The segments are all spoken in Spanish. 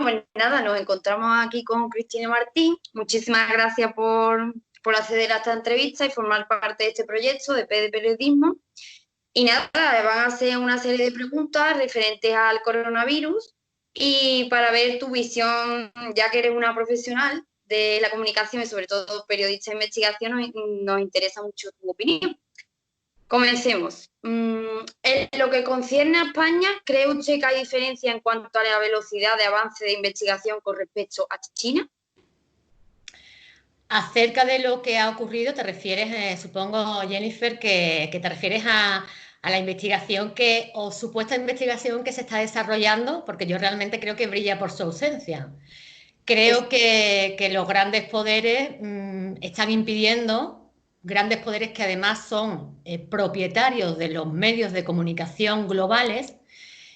pues nada, nos encontramos aquí con Cristina Martín. Muchísimas gracias por acceder a esta entrevista y formar parte de este proyecto de P de Periodismo. Y nada, van a hacer una serie de preguntas referentes al coronavirus y para ver tu visión, ya que eres una profesional de la comunicación y sobre todo periodista de investigación, nos interesa mucho tu opinión. Comencemos. En lo que concierne a España, ¿cree usted que hay diferencia en cuanto a la velocidad de avance de investigación con respecto a China? Acerca de lo que ha ocurrido, te refieres, supongo, Jennifer, que te refieres a la investigación o supuesta investigación que se está desarrollando, porque yo realmente creo que brilla por su ausencia. Creo que los grandes poderes están impidiendo, grandes poderes que además son propietarios de los medios de comunicación globales,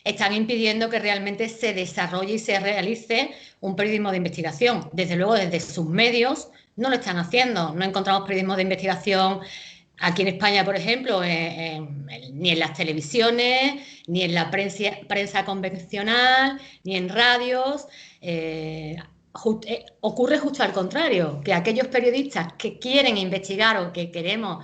están impidiendo que realmente se desarrolle y se realice un periodismo de investigación. Desde luego, desde sus medios no lo están haciendo. No encontramos periodismo de investigación aquí en España, por ejemplo, ni en las televisiones, ni en la prensa convencional, ni en radios. Ocurre justo al contrario, que aquellos periodistas que quieren investigar o que queremos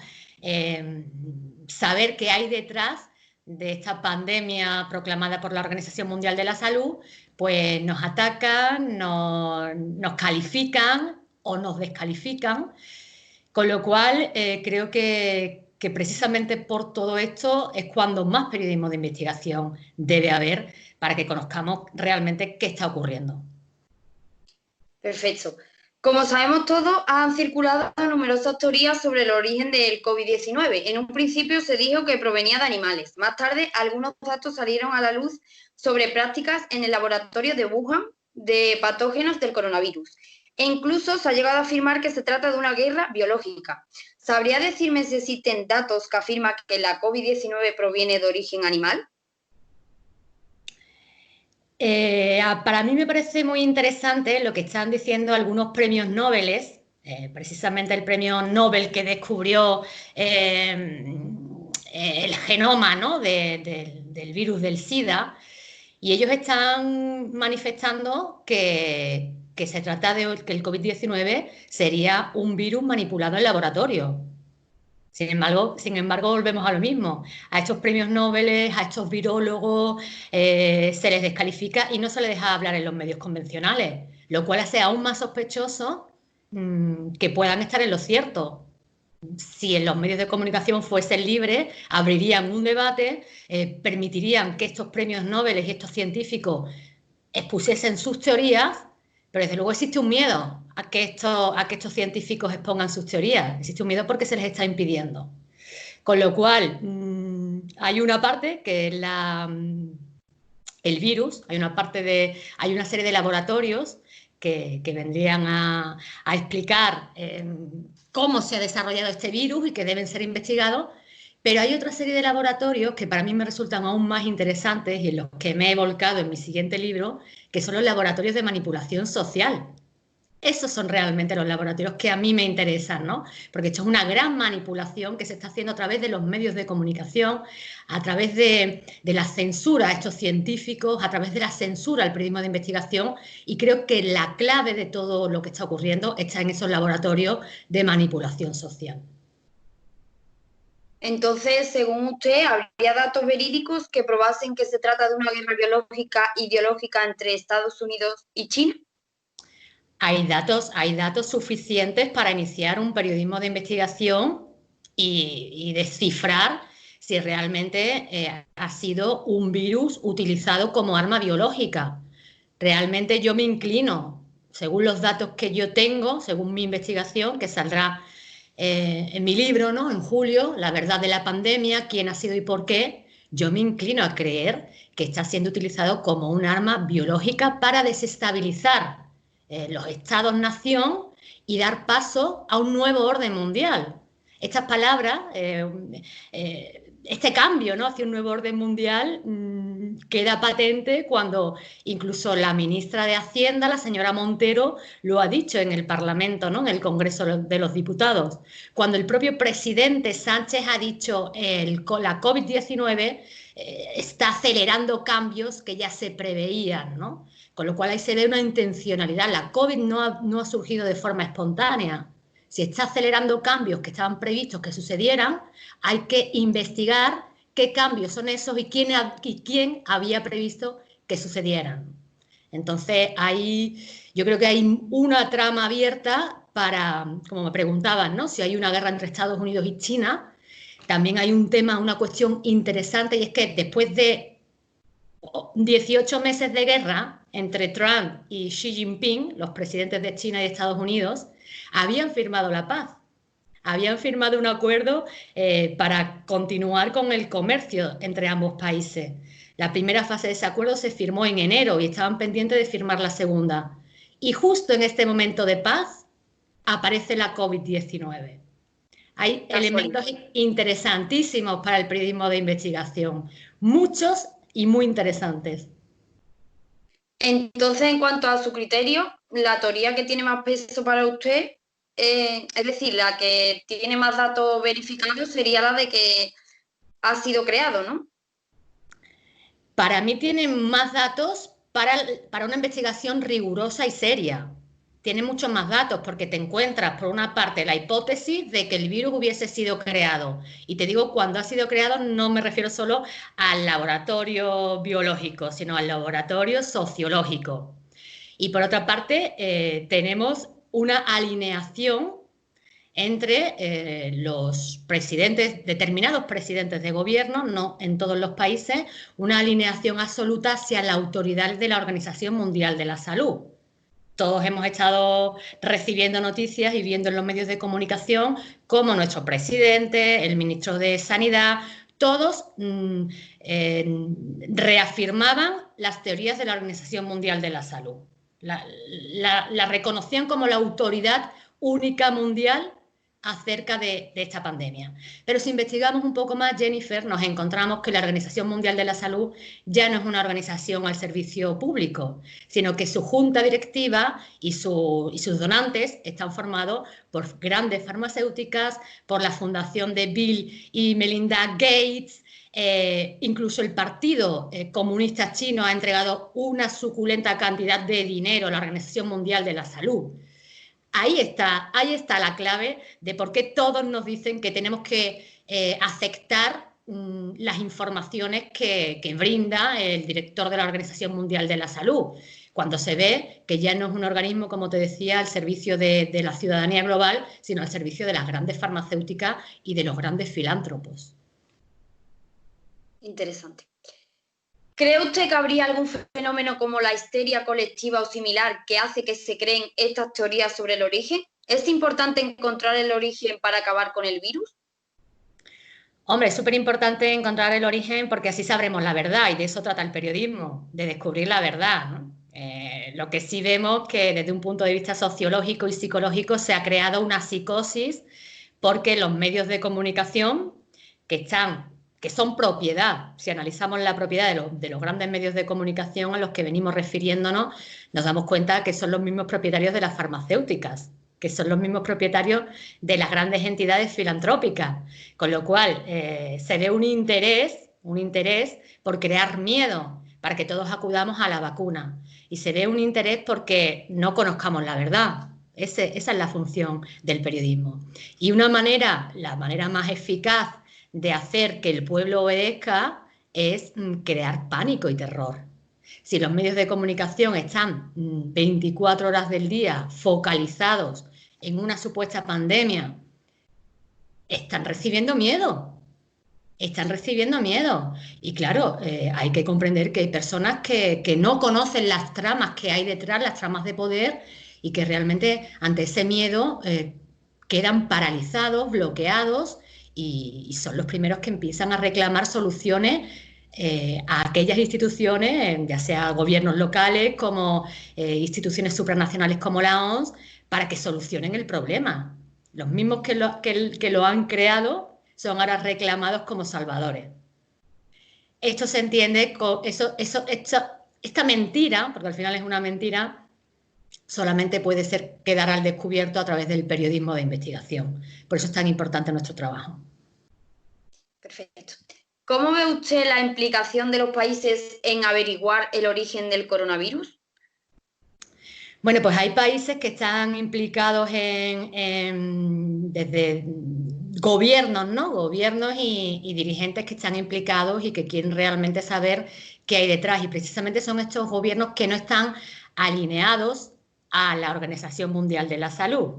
saber qué hay detrás de esta pandemia proclamada por la Organización Mundial de la Salud, pues nos atacan, nos califican o nos descalifican, con lo cual creo que precisamente por todo esto es cuando más periodismo de investigación debe haber para que conozcamos realmente qué está ocurriendo. Perfecto. Como sabemos todos, han circulado numerosas teorías sobre el origen del COVID-19. En un principio se dijo que provenía de animales. Más tarde, algunos datos salieron a la luz sobre prácticas en el laboratorio de Wuhan de patógenos del coronavirus. E incluso se ha llegado a afirmar que se trata de una guerra biológica. ¿Sabría decirme si existen datos que afirman que la COVID-19 proviene de origen animal? Para mí me parece muy interesante lo que están diciendo algunos premios Nobel, precisamente el premio Nobel que descubrió el genoma, ¿no?, del virus del SIDA, y ellos están manifestando que se trata de que el COVID-19 sería un virus manipulado en laboratorio. Sin embargo, volvemos a lo mismo. A estos premios Nobel, a estos virólogos, se les descalifica y no se les deja hablar en los medios convencionales, lo cual hace aún más sospechoso que puedan estar en lo cierto. Si en los medios de comunicación fuesen libres, abrirían un debate, permitirían que estos premios Nobel y estos científicos expusiesen sus teorías, pero desde luego existe un miedo a que estos científicos expongan sus teorías. Existe un miedo porque se les está impidiendo. Con lo cual, hay una parte que es el virus, hay una serie de laboratorios que vendrían a explicar cómo se ha desarrollado este virus y que deben ser investigados, pero hay otra serie de laboratorios que para mí me resultan aún más interesantes y en los que me he volcado en mi siguiente libro, que son los laboratorios de manipulación social. Esos son realmente los laboratorios que a mí me interesan, ¿no? Porque esto es una gran manipulación que se está haciendo a través de los medios de comunicación, a través de la censura a estos científicos, a través de la censura al periodismo de investigación, y creo que la clave de todo lo que está ocurriendo está en esos laboratorios de manipulación social. Entonces, según usted, ¿habría datos verídicos que probasen que se trata de una guerra biológica ideológica entre Estados Unidos y China? Hay datos suficientes para iniciar un periodismo de investigación y descifrar si realmente ha sido un virus utilizado como arma biológica. Realmente yo me inclino, según los datos que yo tengo, según mi investigación, que saldrá en mi libro, ¿no?, en julio, La verdad de la pandemia, quién ha sido y por qué, yo me inclino a creer que está siendo utilizado como un arma biológica para desestabilizar los estados-nación y dar paso a un nuevo orden mundial. Estas palabras, este cambio, ¿no?, hacia un nuevo orden mundial, queda patente cuando incluso la ministra de Hacienda, la señora Montero, lo ha dicho en el Parlamento, ¿no? En el Congreso de los Diputados. Cuando el propio presidente Sánchez ha dicho la COVID-19 está acelerando cambios que ya se preveían, ¿no? Con lo cual ahí se ve una intencionalidad. La COVID no ha surgido de forma espontánea. Si está acelerando cambios que estaban previstos que sucedieran, hay que investigar qué cambios son esos y quién había previsto que sucedieran. Entonces, yo creo que hay una trama abierta para, como me preguntaban, ¿no? Si hay una guerra entre Estados Unidos y China, también hay un tema, una cuestión interesante, y es que después de 18 meses de guerra entre Trump y Xi Jinping, los presidentes de China y de Estados Unidos, habían firmado la paz. Habían firmado un acuerdo para continuar con el comercio entre ambos países. La primera fase de ese acuerdo se firmó en enero y estaban pendientes de firmar la segunda. Y justo en este momento de paz aparece la COVID-19. Hay elementos interesantísimos para el periodismo de investigación, muchos y muy interesantes. Entonces, en cuanto a su criterio, la teoría que tiene más peso para usted, es decir, la que tiene más datos verificados sería la de que ha sido creado, ¿no? Para mí tiene más datos para una investigación rigurosa y seria. Tiene muchos más datos porque te encuentras, por una parte, la hipótesis de que el virus hubiese sido creado. Y te digo, cuando ha sido creado no me refiero solo al laboratorio biológico, sino al laboratorio sociológico. Y por otra parte, tenemos una alineación entre los presidentes, determinados presidentes de gobierno, no en todos los países, una alineación absoluta hacia la autoridad de la Organización Mundial de la Salud. Todos hemos estado recibiendo noticias y viendo en los medios de comunicación cómo nuestro presidente, el ministro de Sanidad, todos reafirmaban las teorías de la Organización Mundial de la Salud. La reconocían como la autoridad única mundial acerca de esta pandemia. Pero si investigamos un poco más, Jennifer, nos encontramos que la Organización Mundial de la Salud ya no es una organización al servicio público, sino que su junta directiva y sus donantes están formados por grandes farmacéuticas, por la fundación de Bill y Melinda Gates. Incluso el Partido Comunista Chino ha entregado una suculenta cantidad de dinero a la Organización Mundial de la Salud. Ahí está la clave de por qué todos nos dicen que tenemos que aceptar las informaciones que brinda el director de la Organización Mundial de la Salud, cuando se ve que ya no es un organismo, como te decía, al servicio de la ciudadanía global, sino al servicio de las grandes farmacéuticas y de los grandes filántropos. Interesante. ¿Cree usted que habría algún fenómeno como la histeria colectiva o similar que hace que se creen estas teorías sobre el origen? ¿Es importante encontrar el origen para acabar con el virus? Hombre, es súper importante encontrar el origen porque así sabremos la verdad, y de eso trata el periodismo, de descubrir la verdad, ¿no? Lo que sí vemos que desde un punto de vista sociológico y psicológico se ha creado una psicosis porque los medios de comunicación que son propiedad, si analizamos la propiedad de los grandes medios de comunicación a los que venimos refiriéndonos, nos damos cuenta que son los mismos propietarios de las farmacéuticas, que son los mismos propietarios de las grandes entidades filantrópicas, con lo cual se ve un interés por crear miedo para que todos acudamos a la vacuna, y se ve un interés porque no conozcamos la verdad. Esa es la función del periodismo. Y la manera más eficaz de hacer que el pueblo obedezca es crear pánico y terror. Si los medios de comunicación están 24 horas del día focalizados en una supuesta pandemia, están recibiendo miedo. Y claro, hay que comprender que hay personas que no conocen las tramas que hay detrás, las tramas de poder, y que realmente ante ese miedo quedan paralizados, bloqueados, y son los primeros que empiezan a reclamar soluciones a aquellas instituciones, ya sea gobiernos locales como instituciones supranacionales como la OMS, para que solucionen el problema. Los mismos que lo han creado son ahora reclamados como salvadores. esto se entiende, esta mentira, porque al final es una mentira, solamente puede quedar al descubierto a través del periodismo de investigación. Por eso es tan importante nuestro trabajo. Perfecto. ¿Cómo ve usted la implicación de los países en averiguar el origen del coronavirus? Bueno, pues hay países que están implicados desde gobiernos, ¿no? Gobiernos y dirigentes que están implicados y que quieren realmente saber qué hay detrás. Y precisamente son estos gobiernos que no están alineados a la Organización Mundial de la Salud.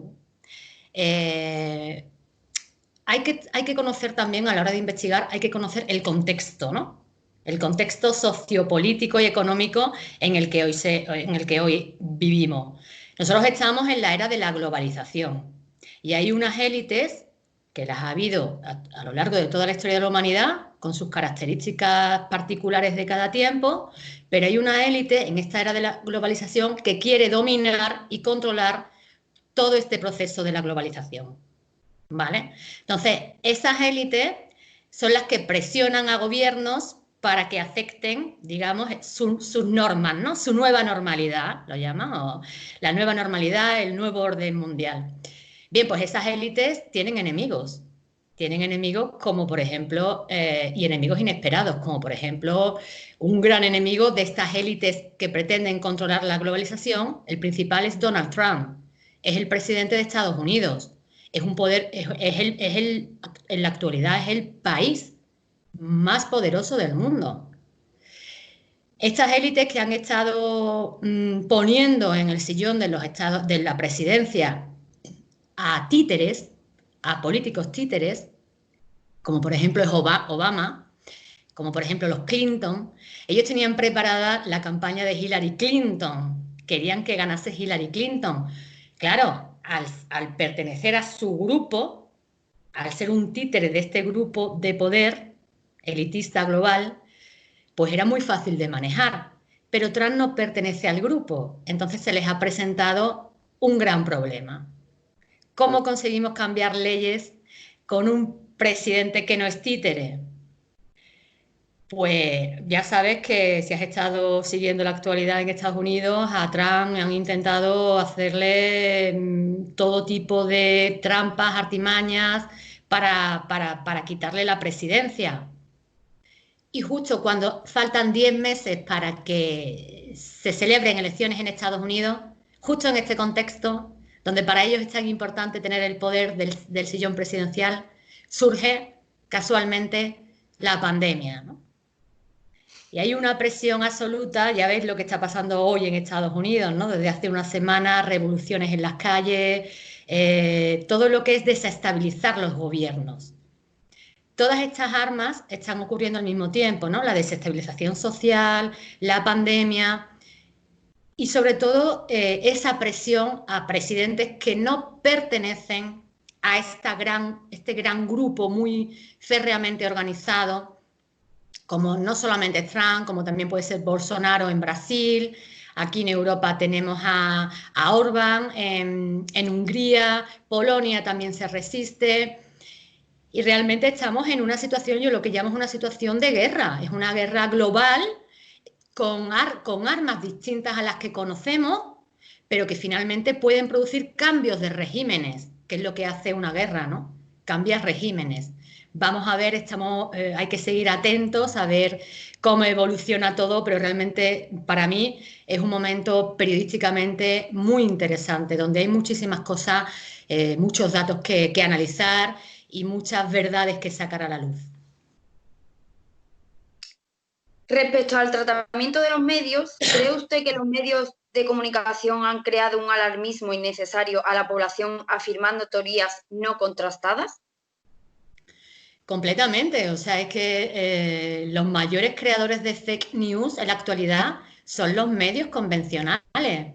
Hay que conocer también, a la hora de investigar, hay que conocer el contexto, ¿no? El contexto sociopolítico y económico en el que hoy vivimos. Nosotros estamos en la era de la globalización y hay unas élites que las ha habido a lo largo de toda la historia de la humanidad, con sus características particulares de cada tiempo, pero hay una élite en esta era de la globalización que quiere dominar y controlar todo este proceso de la globalización. ¿Vale? Entonces, esas élites son las que presionan a gobiernos para que acepten, digamos, sus normas, ¿no? Su nueva normalidad, lo llaman, o la nueva normalidad, el nuevo orden mundial. Bien, pues esas élites tienen enemigos como por ejemplo, y enemigos inesperados, como por ejemplo, un gran enemigo de estas élites que pretenden controlar la globalización, el principal es Donald Trump, es el presidente de Estados Unidos. Es un poder, en la actualidad es el país más poderoso del mundo. Estas élites que han estado poniendo en el sillón de los estados, de la presidencia a títeres, a políticos títeres, como por ejemplo es Obama, como por ejemplo los Clinton, ellos tenían preparada la campaña de Hillary Clinton, querían que ganase Hillary Clinton. Claro, al pertenecer a su grupo, al ser un títere de este grupo de poder elitista global, pues era muy fácil de manejar. Pero Trump no pertenece al grupo, entonces se les ha presentado un gran problema. ¿Cómo conseguimos cambiar leyes con un presidente que no es títere? Pues ya sabes que si has estado siguiendo la actualidad en Estados Unidos, a Trump han intentado hacerle todo tipo de trampas, artimañas para quitarle la presidencia. Y justo cuando faltan 10 meses para que se celebren elecciones en Estados Unidos, justo en este contexto, donde para ellos es tan importante tener el poder del sillón presidencial, surge casualmente la pandemia, ¿no? Y hay una presión absoluta, ya ves lo que está pasando hoy en Estados Unidos, ¿no? Desde hace unas semanas, revoluciones en las calles, todo lo que es desestabilizar los gobiernos. Todas estas armas están ocurriendo al mismo tiempo, ¿no? La desestabilización social, la pandemia y sobre todo esa presión a presidentes que no pertenecen a este gran grupo muy férreamente organizado, como no solamente Trump, como también puede ser Bolsonaro en Brasil. Aquí en Europa tenemos a Orbán, en Hungría, Polonia también se resiste. Y realmente estamos en una situación, yo lo que llamo una situación de guerra. Es una guerra global con armas distintas a las que conocemos, pero que finalmente pueden producir cambios de regímenes, que es lo que hace una guerra, ¿no? Cambia regímenes. Vamos a ver, hay que seguir atentos a ver cómo evoluciona todo, pero realmente para mí es un momento periodísticamente muy interesante, donde hay muchísimas cosas, muchos datos que analizar y muchas verdades que sacar a la luz. Respecto al tratamiento de los medios, ¿cree usted que los medios de comunicación han creado un alarmismo innecesario a la población afirmando teorías no contrastadas? Completamente, o sea, es que los mayores creadores de fake news en la actualidad son los medios convencionales,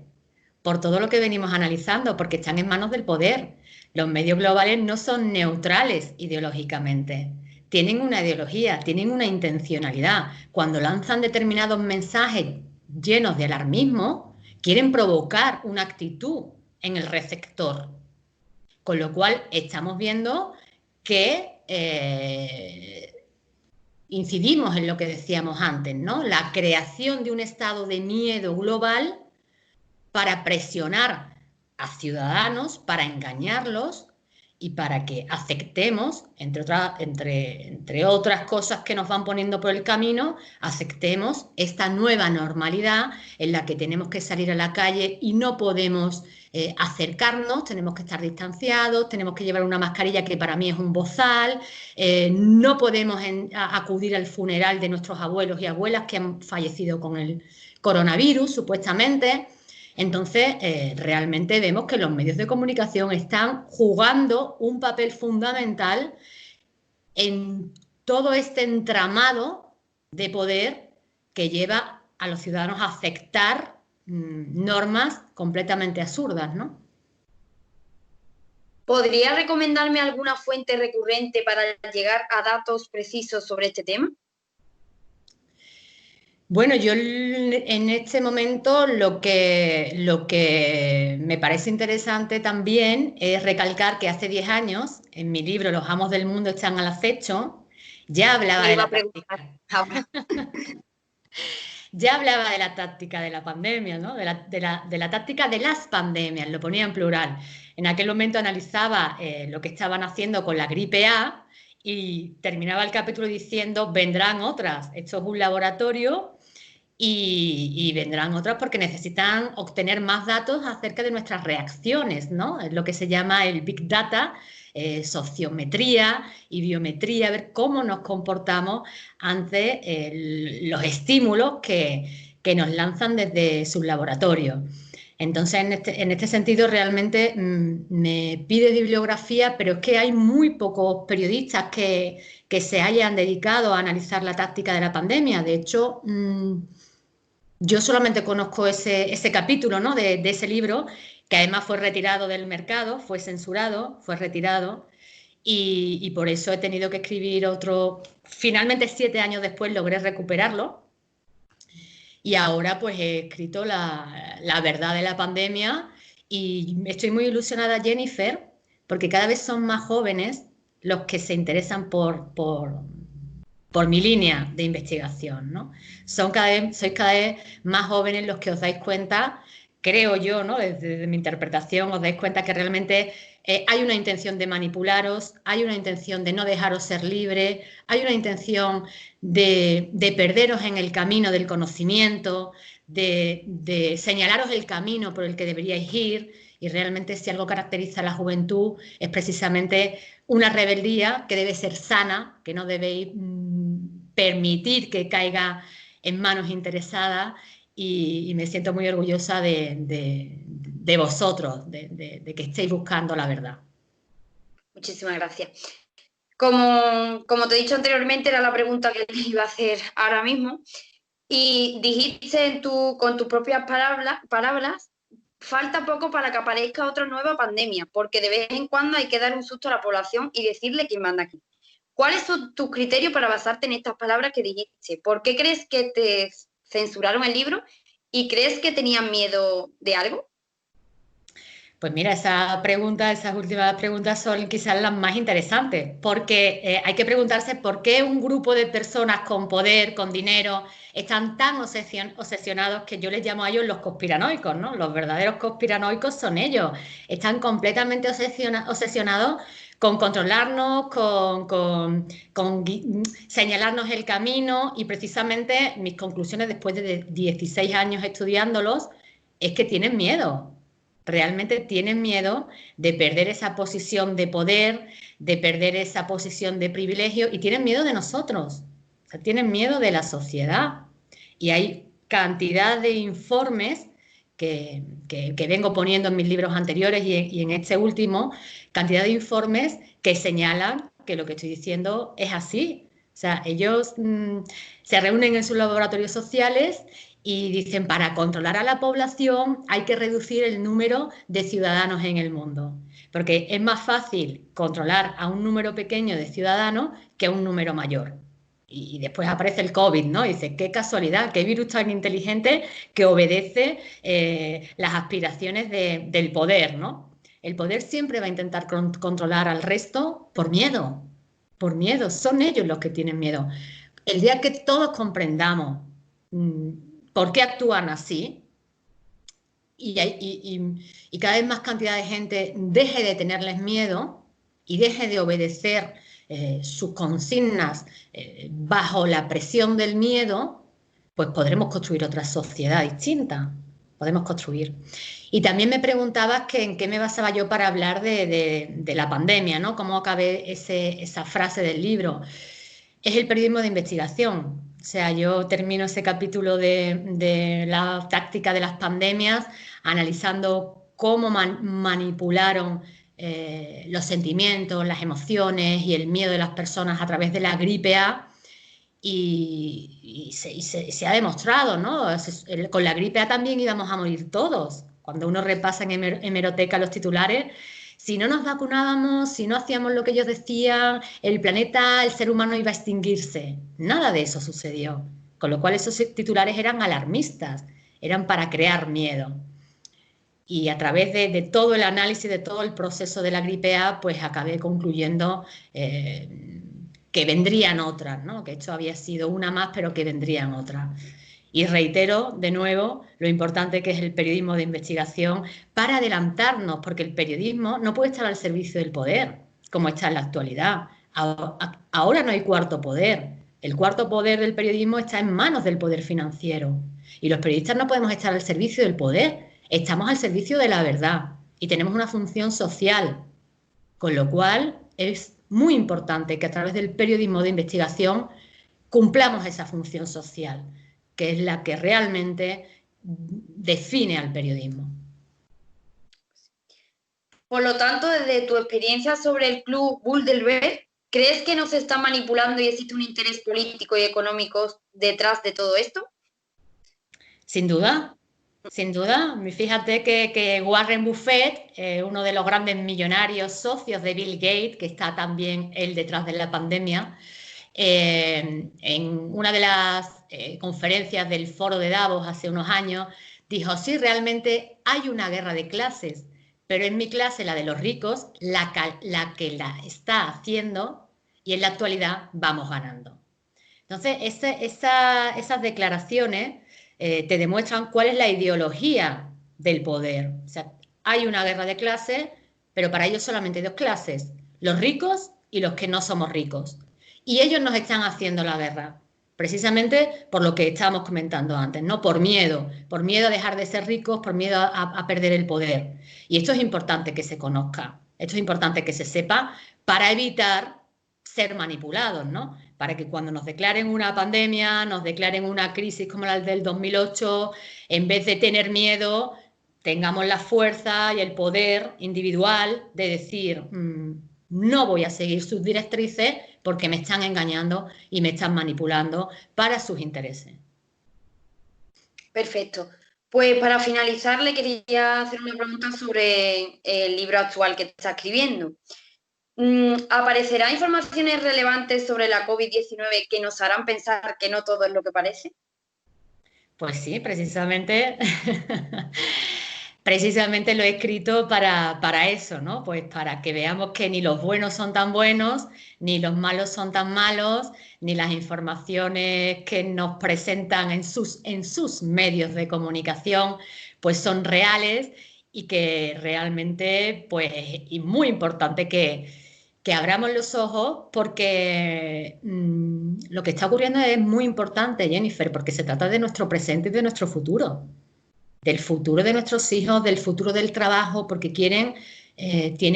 por todo lo que venimos analizando, porque están en manos del poder. Los medios globales no son neutrales ideológicamente, tienen una ideología, tienen una intencionalidad. Cuando lanzan determinados mensajes llenos de alarmismo, quieren provocar una actitud en el receptor, con lo cual estamos viendo que incidimos en lo que decíamos antes, ¿no? La creación de un estado de miedo global para presionar a ciudadanos, para engañarlos y para que aceptemos, entre otras cosas que nos van poniendo por el camino, aceptemos esta nueva normalidad en la que tenemos que salir a la calle y no podemos acercarnos, tenemos que estar distanciados, tenemos que llevar una mascarilla que para mí es un bozal, no podemos acudir al funeral de nuestros abuelos y abuelas que han fallecido con el coronavirus, supuestamente. Entonces, realmente vemos que los medios de comunicación están jugando un papel fundamental en todo este entramado de poder que lleva a los ciudadanos a aceptar normas completamente absurdas, ¿no? ¿Podría recomendarme alguna fuente recurrente para llegar a datos precisos sobre este tema? Bueno, yo en este momento lo que me parece interesante también es recalcar que hace 10 años, en mi libro Los amos del mundo están al acecho, ya hablaba de la táctica. Ya hablaba de la táctica de la pandemia, ¿no? de la táctica de las pandemias, lo ponía en plural. En aquel momento analizaba lo que estaban haciendo con la gripe A y terminaba el capítulo diciendo vendrán otras. Esto es un laboratorio y vendrán otras porque necesitan obtener más datos acerca de nuestras reacciones, ¿no? Es lo que se llama el Big Data, sociometría y biometría, ver cómo nos comportamos ante los estímulos que nos lanzan desde sus laboratorios. Entonces, en este sentido, realmente me pide bibliografía, pero es que hay muy pocos periodistas que se hayan dedicado a analizar la táctica de la pandemia. De hecho, yo solamente conozco ese capítulo, ¿no? de ese libro, que además fue retirado del mercado, fue censurado, fue retirado, y por eso he tenido que escribir otro. Finalmente, 7 años después logré recuperarlo, y ahora pues he escrito la verdad de la pandemia, y estoy muy ilusionada, Jennifer, porque cada vez son más jóvenes los que se interesan por mi línea de investigación, ¿no? Sois cada vez más jóvenes los que os dais cuenta, creo yo, ¿no? Desde mi interpretación, os dais cuenta que realmente hay una intención de manipularos, hay una intención de no dejaros ser libres, hay una intención de perderos en el camino del conocimiento, de señalaros el camino por el que deberíais ir, y realmente si algo caracteriza a la juventud es precisamente una rebeldía que debe ser sana, que no debéis permitir que caiga en manos interesadas, y me siento muy orgullosa de vosotros, de que estéis buscando la verdad. Muchísimas gracias. Como te he dicho anteriormente, era la pregunta que te iba a hacer ahora mismo, y dijiste con tus propias palabras, falta poco para que aparezca otra nueva pandemia, porque de vez en cuando hay que dar un susto a la población y decirle quién manda aquí. ¿Cuáles son tus criterios para basarte en estas palabras que dijiste? ¿Por qué crees que te censuraron el libro? ¿Y crees que tenían miedo de algo? Pues mira, esas últimas preguntas son quizás las más interesantes, porque hay que preguntarse por qué un grupo de personas con poder, con dinero, están tan obsesionados, que yo les llamo a ellos los conspiranoicos, ¿no? Los verdaderos conspiranoicos son ellos. Están completamente obsesionados con controlarnos, con señalarnos el camino, y precisamente mis conclusiones después de 16 años estudiándolos es que tienen miedo. Realmente tienen miedo de perder esa posición de poder, de perder esa posición de privilegio, y tienen miedo de nosotros, o sea, tienen miedo de la sociedad. Y hay cantidad de informes que vengo poniendo en mis libros anteriores y en este último, cantidad de informes que señalan que lo que estoy diciendo es así. O sea, ellos se reúnen en sus laboratorios sociales y dicen, para controlar a la población hay que reducir el número de ciudadanos en el mundo, porque es más fácil controlar a un número pequeño de ciudadanos que a un número mayor. Y después aparece el COVID, ¿no? Y dice, qué casualidad, qué virus tan inteligente que obedece las aspiraciones del poder, ¿no? El poder siempre va a intentar controlar al resto por miedo, son ellos los que tienen miedo. el día que todos comprendamos por qué actúan así y cada vez más cantidad de gente deje de tenerles miedo y deje de obedecer sus consignas bajo la presión del miedo, pues podremos construir otra sociedad distinta. Podemos construir. Y también me preguntabas que en qué me basaba yo para hablar de la pandemia, ¿no? Cómo acabé esa frase del libro. Es el periodismo de investigación. O sea, yo termino ese capítulo de la táctica de las pandemias analizando cómo manipularon los sentimientos, las emociones y el miedo de las personas a través de la gripe A. Y se ha demostrado, ¿no? Con la gripe A también íbamos a morir todos. Cuando uno repasa en hemeroteca los titulares, si no nos vacunábamos, si no hacíamos lo que ellos decían, el planeta, el ser humano iba a extinguirse. Nada de eso sucedió. Con lo cual esos titulares eran alarmistas, eran para crear miedo. Y a través de todo el análisis, de todo el proceso de la gripe A, pues acabé concluyendo que vendrían otras, ¿no? Que esto había sido una más, pero que vendrían otras. Y reitero de nuevo lo importante que es el periodismo de investigación para adelantarnos, porque el periodismo no puede estar al servicio del poder, como está en la actualidad. Ahora no hay cuarto poder. El cuarto poder del periodismo está en manos del poder financiero. Y los periodistas no podemos estar al servicio del poder, estamos al servicio de la verdad y tenemos una función social, con lo cual es muy importante que a través del periodismo de investigación cumplamos esa función social, que es la que realmente define al periodismo. Por lo tanto, desde tu experiencia sobre el Club Bilderberg, ¿crees que nos está manipulando y existe un interés político y económico detrás de todo esto? Sin duda. Sin duda, fíjate que Warren Buffett, uno de los grandes millonarios socios de Bill Gates, que está también él detrás de la pandemia, en una de las conferencias del Foro de Davos hace unos años, dijo, sí, realmente hay una guerra de clases, pero en mi clase, la de los ricos, la que la está haciendo y en la actualidad vamos ganando. Entonces, esas declaraciones te demuestran cuál es la ideología del poder. O sea, hay una guerra de clases, pero para ellos solamente hay dos clases, los ricos y los que no somos ricos. Y ellos nos están haciendo la guerra, precisamente por lo que estábamos comentando antes, ¿no? Por miedo a dejar de ser ricos, por miedo a perder el poder. Y esto es importante que se conozca, esto es importante que se sepa para evitar ser manipulados, ¿no? Para que cuando nos declaren una pandemia, nos declaren una crisis como la del 2008, en vez de tener miedo, tengamos la fuerza y el poder individual de decir, no voy a seguir sus directrices porque me están engañando y me están manipulando para sus intereses. Perfecto. Pues para finalizar le quería hacer una pregunta sobre el libro actual que está escribiendo. ¿Aparecerán informaciones relevantes sobre la COVID-19 que nos harán pensar que no todo es lo que parece? Pues sí, precisamente, precisamente lo he escrito para eso, ¿no? Pues para que veamos que ni los buenos son tan buenos, ni los malos son tan malos, ni las informaciones que nos presentan en sus medios de comunicación, pues son reales y que realmente, pues, es muy importante que abramos los ojos porque lo que está ocurriendo es muy importante, Jennifer, porque se trata de nuestro presente y de nuestro futuro, del futuro de nuestros hijos, del futuro del trabajo, porque tienen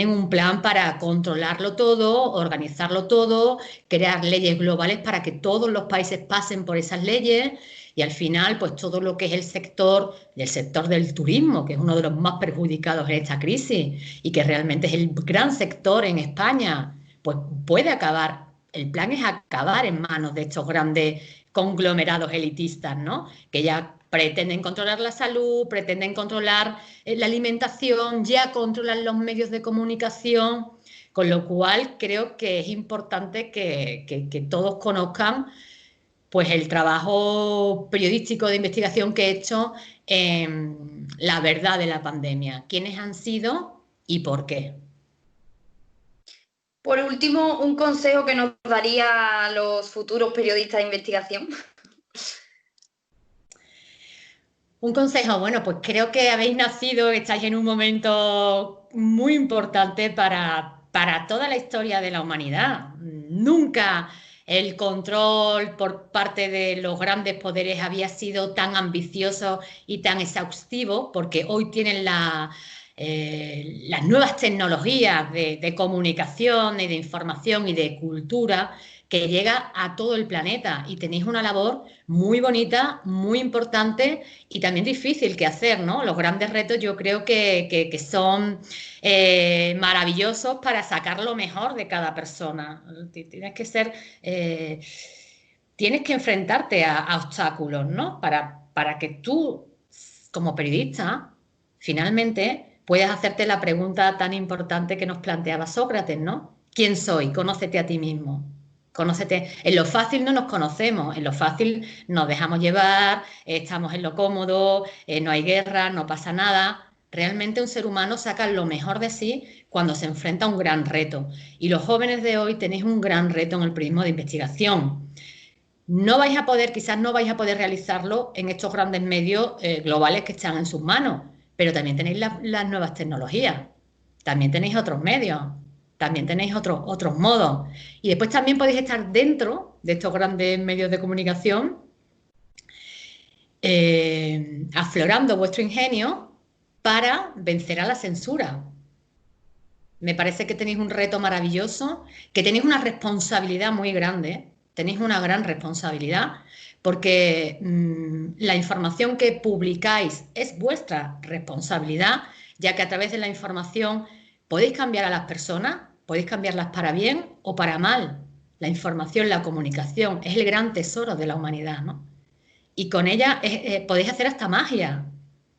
un plan para controlarlo todo, organizarlo todo, crear leyes globales para que todos los países pasen por esas leyes y al final, pues todo lo que es el sector del turismo, que es uno de los más perjudicados en esta crisis y que realmente es el gran sector en España, pues puede acabar. El plan es acabar en manos de estos grandes conglomerados elitistas, ¿no? Que ya pretenden controlar la salud, pretenden controlar la alimentación, ya controlan los medios de comunicación, con lo cual creo que es importante que todos conozcan pues el trabajo periodístico de investigación que he hecho en la verdad de la pandemia, quiénes han sido y por qué. Por último, un consejo que nos daría a los futuros periodistas de investigación. Un consejo, bueno, pues creo que habéis nacido, estáis en un momento muy importante para toda la historia de la humanidad. Nunca el control por parte de los grandes poderes había sido tan ambicioso y tan exhaustivo, porque hoy tienen las nuevas tecnologías de comunicación y de información y de cultura que llega a todo el planeta y tenéis una labor muy bonita, muy importante y también difícil que hacer, ¿no? Los grandes retos yo creo que son maravillosos para sacar lo mejor de cada persona. Tienes que ser, tienes que enfrentarte a obstáculos, ¿no? Para que tú, como periodista, finalmente puedas hacerte la pregunta tan importante que nos planteaba Sócrates, ¿no? ¿Quién soy? Conócete a ti mismo. Conócete. En lo fácil no nos conocemos, en lo fácil nos dejamos llevar, estamos en lo cómodo, no hay guerra, no pasa nada. Realmente un ser humano saca lo mejor de sí cuando se enfrenta a un gran reto. Y los jóvenes de hoy tenéis un gran reto en el periodismo de investigación. No vais a poder, quizás no vais a poder realizarlo en estos grandes medios globales que están en sus manos, pero también tenéis las nuevas tecnologías, también tenéis otros medios, también tenéis otros modos. Y después también podéis estar dentro de estos grandes medios de comunicación, aflorando vuestro ingenio para vencer a la censura. Me parece que tenéis un reto maravilloso, que tenéis una responsabilidad muy grande, tenéis una gran responsabilidad, porque la información que publicáis es vuestra responsabilidad, ya que a través de la información podéis cambiar a las personas, podéis cambiarlas para bien o para mal. La información, la comunicación es el gran tesoro de la humanidad, ¿no? Y con ella podéis hacer hasta magia.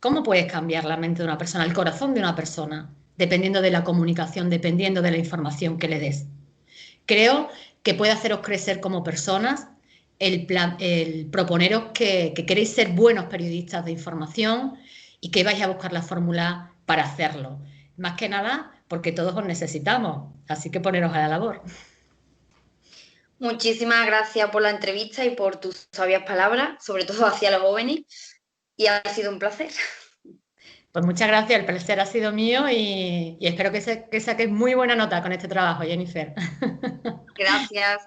¿Cómo puedes cambiar la mente de una persona, el corazón de una persona, dependiendo de la comunicación, dependiendo de la información que le des? Creo que puede haceros crecer como personas el proponeros que queréis ser buenos periodistas de información y que vais a buscar la fórmula para hacerlo. Más que nada porque todos os necesitamos, así que poneros a la labor. Muchísimas gracias por la entrevista y por tus sabias palabras, sobre todo hacia los jóvenes, y ha sido un placer. Pues muchas gracias, el placer ha sido mío y espero que saques muy buena nota con este trabajo, Jennifer. Gracias.